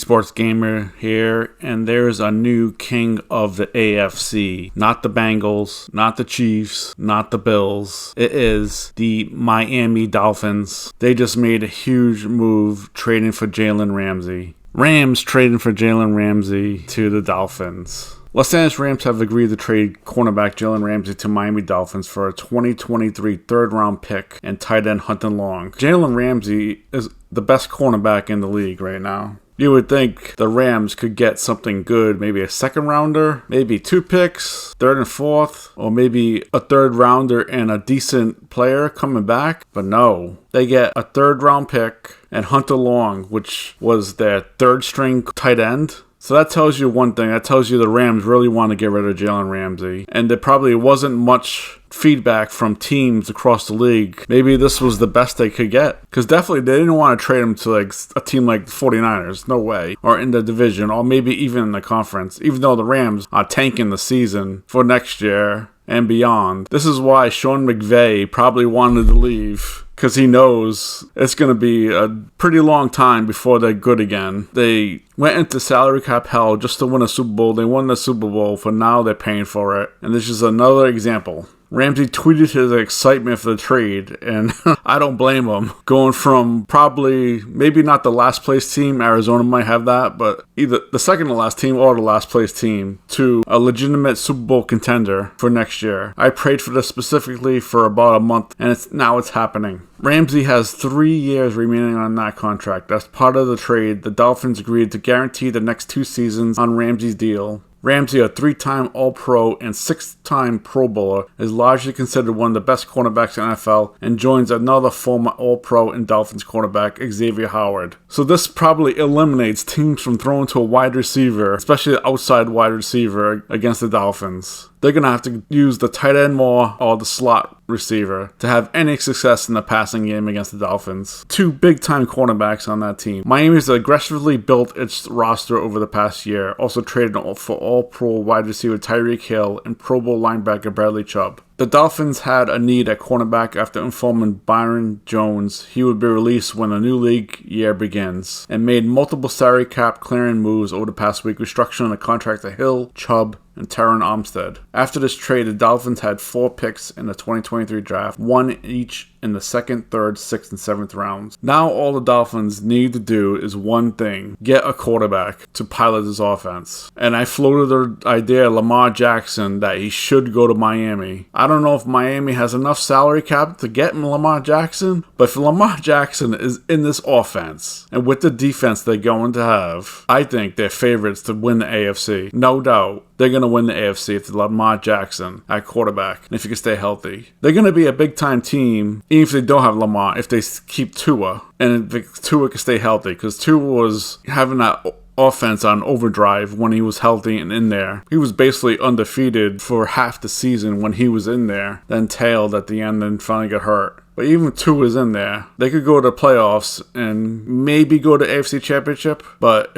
Sports Gamer here, and there's a new king of the AFC. Not the Bengals, not the Chiefs, not the Bills. It is the Miami Dolphins. They just made a huge move trading for Jalen Ramsey. Rams trading for Jalen Ramsey to the Dolphins. Los Angeles Rams have agreed to trade cornerback Jalen Ramsey to Miami Dolphins for a 2023 third-round pick and tight end Hunter Long. Jalen Ramsey is the best cornerback in the league right now. You would think the Rams could get something good, maybe a second rounder, maybe 2 picks, third and fourth, or maybe a third rounder and a decent player coming back. But no, they get a third round pick and Hunter Long, which was their third string tight end. So that tells you one thing. That tells you the Rams really want to get rid of Jalen Ramsey. And there probably wasn't much feedback from teams across the league. Maybe this was the best they could get. Because definitely they didn't want to trade him to like a team like the 49ers. No way. Or in the division. Or maybe even in the conference. Even though the Rams are tanking the season for next year and beyond. This is why Sean McVay probably wanted to leave. Because he knows it's going to be a pretty long time before they're good again. They went into salary cap hell just to win a Super Bowl. They won the Super Bowl, for now they're paying for it. And this is another example. Ramsey tweeted his excitement for the trade, and I don't blame him. Going from probably, maybe not the last place team, Arizona might have that, but either the second to last team or the last place team, to a legitimate Super Bowl contender for next year. I prayed for this specifically for about a month, and now it's happening. Ramsey has 3 years remaining on that contract. As part of the trade, the Dolphins agreed to guarantee the next 2 seasons on Ramsey's deal. Ramsey, a 3-time All-Pro and 6-time Pro Bowler, is largely considered one of the best cornerbacks in the NFL and joins another former All-Pro and Dolphins cornerback, Xavier Howard. So this probably eliminates teams from throwing to a wide receiver, especially the outside wide receiver, against the Dolphins. They're going to have to use the tight end more or the slot receiver to have any success in the passing game against the Dolphins. 2 big-time cornerbacks on that team. Miami's aggressively built its roster over the past year, also traded for All-Pro wide receiver Tyreek Hill and Pro Bowl linebacker Bradley Chubb. The Dolphins had a need at cornerback after informing Byron Jones he would be released when the new league year begins, and made multiple salary cap clearing moves over the past week, restructuring the contract to Hill, Chubb, and Terron Armstead. After this trade, the Dolphins had 4 picks in the 2023 draft, 1 each in the 2nd, 3rd, 6th, and 7th rounds. Now all the Dolphins need to do is one thing: get a quarterback to pilot this offense. And I floated the idea of Lamar Jackson that he should go to Miami. I don't know if Miami has enough salary cap to get Lamar Jackson, but if Lamar Jackson is in this offense and with the defense they're going to have, I think they're favorites to win the AFC. No doubt. They're going to win the AFC if they Lamar Jackson at quarterback, and if he can stay healthy. They're going to be a big-time team, even if they don't have Lamar, if they keep Tua, and if Tua can stay healthy, because Tua was having that offense on overdrive when he was healthy and in there. He was basically undefeated for half the season when he was in there, then tailed at the end and finally got hurt. But even Tua is in there. They could go to the playoffs and maybe go to AFC Championship, but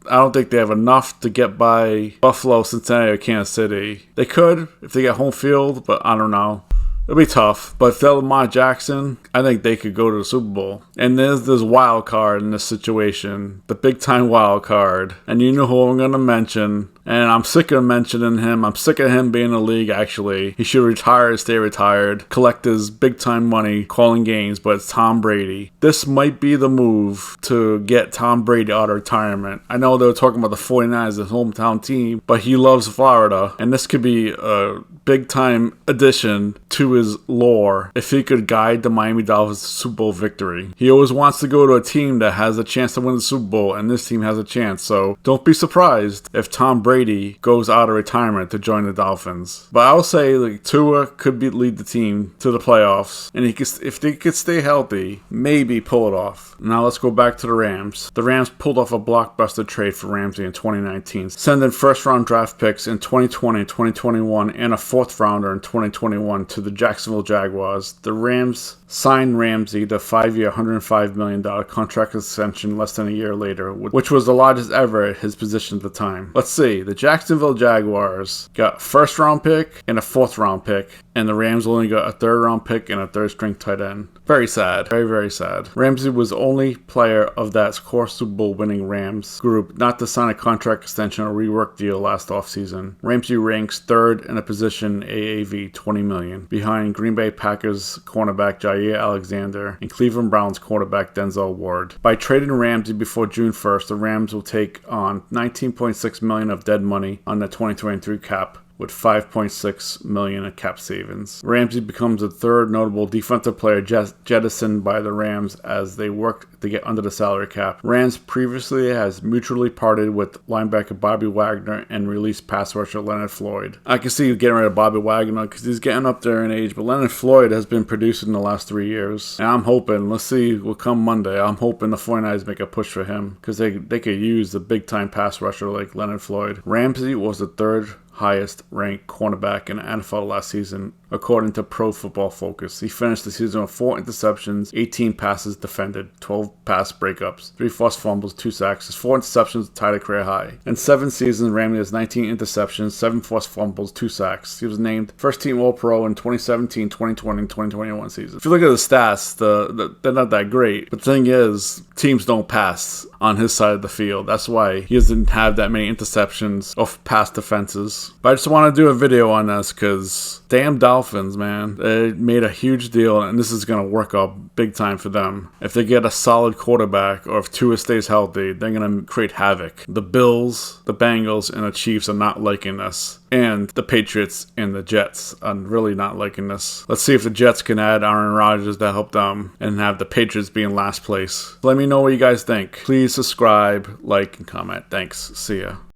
I don't think they have enough to get by Buffalo, Cincinnati, or Kansas City. They could if they get home field, but I don't know. It'll be tough. But if they're Lamar Jackson, I think they could go to the Super Bowl. And there's this wild card in this situation, the big-time wild card. And you know who I'm going to mention. And I'm sick of mentioning him. I'm sick of him being in the league, actually. He should retire and stay retired. Collect his big-time money calling games, but it's Tom Brady. This might be the move to get Tom Brady out of retirement. I know they were talking about the 49ers, his hometown team, but he loves Florida. And this could be a big-time addition to his lore if he could guide the Miami Dolphins to Super Bowl victory. He always wants to go to a team that has a chance to win the Super Bowl, and this team has a chance. So don't be surprised if Tom Brady goes out of retirement to join the Dolphins. But I'll say Tua could lead the team to the playoffs, and if they could stay healthy, maybe pull it off. Now let's go back to the Rams. The Rams pulled off a blockbuster trade for Ramsey in 2019, sending first-round draft picks in 2020 and 2021 and a 4th rounder in 2021 to the Jacksonville Jaguars. The Rams signed Ramsey the 5-year, $105 million contract extension less than a year later, which was the largest ever at his position at the time. Let's see, the Jacksonville Jaguars got a 1st round pick and a 4th round pick, and the Rams only got a 3rd round pick and a 3rd string tight end. Very sad. Very, very sad. Ramsey was the only player of that core Super Bowl winning Rams group not to sign a contract extension or rework deal last offseason. Ramsey ranks 3rd in a position AAV $20 million, behind Green Bay Packers cornerback Jair Alexander and Cleveland Browns cornerback Denzel Ward. By trading Ramsey before June 1st, the Rams will take on $19.6 million of dead money on the 2023 cap, with $5.6 million in cap savings. Ramsey becomes the 3rd notable defensive player jettisoned by the Rams as they work to get under the salary cap. Rams previously has mutually parted with linebacker Bobby Wagner and released pass rusher Leonard Floyd. I can see you getting rid of Bobby Wagner because he's getting up there in age, but Leonard Floyd has been producing the last 3 years. And I'm hoping, let's see, will come Monday, I'm hoping the 49ers make a push for him because they could use the big-time pass rusher like Leonard Floyd. Ramsey was the 3rd highest ranked cornerback in the NFL last season, according to Pro Football Focus. He finished the season with 4 interceptions, 18 passes defended, 12 pass breakups, 3 forced fumbles, 2 sacks. His 4 interceptions tied a career high. In 7 seasons, Ramsey has 19 interceptions, 7 forced fumbles, 2 sacks. He was named first team All-Pro in 2017, 2020, and 2021 season. If you look at the stats, they're not that great. But the thing is, teams don't pass on his side of the field. That's why he doesn't have that many interceptions of pass defenses. But I just want to do a video on this because damn Dolphins, man. They made a huge deal, and this is going to work out big time for them. If they get a solid quarterback, or if Tua stays healthy, they're going to create havoc. The Bills, the Bengals, and the Chiefs are not liking this. And the Patriots and the Jets are really not liking this. Let's see if the Jets can add Aaron Rodgers to help them and have the Patriots be in last place. Let me know what you guys think. Please subscribe, like, and comment. Thanks. See ya.